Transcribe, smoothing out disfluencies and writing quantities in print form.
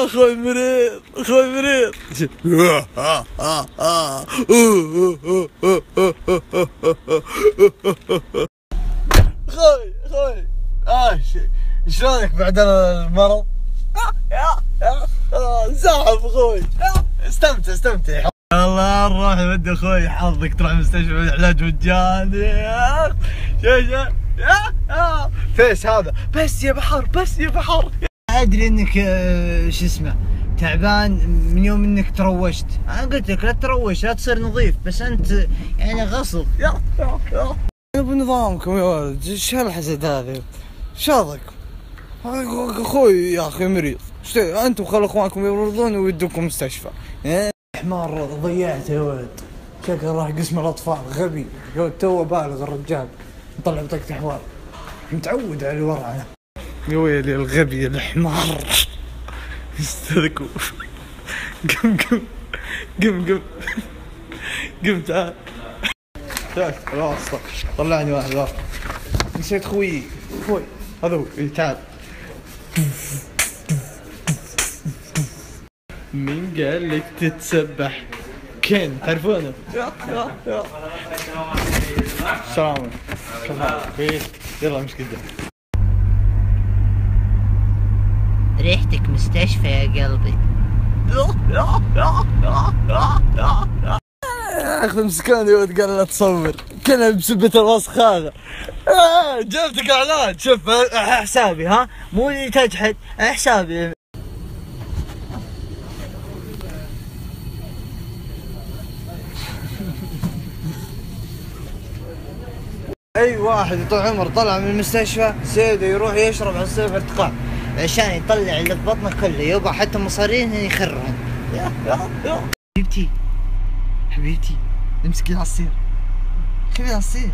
اخوي مريض اخوي مريض. اخوي شلونك بعد المرض؟ زعف اخوي، استمتع. الله نروح ودي اخوي، حظك تروح مستشفى علاج مجاني. فيش هذا؟ بس يا بحر. ادري انك شو اسمه تعبان من يوم انك تروشت. انا قلت لك لا تروش، لا تصير نظيف، بس انت يعني غصب. يا بنظامكم يا ولد، ايش هالحسد هذا؟ شاطك اخوي يا اخي مريض. انتم خلوا اخوانكم يمرضون ويدوكم مستشفى. حمار ضيعته يا ولد، شكله راح قسم الاطفال. غبي تو بالغ الرجال، نطلع بطاقة احوال، متعود على الورع انا. يا ويلي الغبي الحمار. استذكوا. قم تعال خلاص طلعني واحد. نسيت خوي هذا هو. تعال. مين قال لك تتسبح؟ كين تعرفونه؟ يا سلام. يلا مش كده. ريحتك مستشفى يا قلبي. اخذ مسكاني وتقال لا تصور كلها بسبة الوسخ هذا. جبتك اعلان. شوف حسابي، ها مو اللي تجحد، حسابي. اي واحد طول عمره طلع من المستشفى سيده يروح يشرب عصير برتقال عشان يطلع اللي في بطنه كله، يبغى حتى مصارين يخرهم. حبيبتي امسكي العصير، خذي العصير.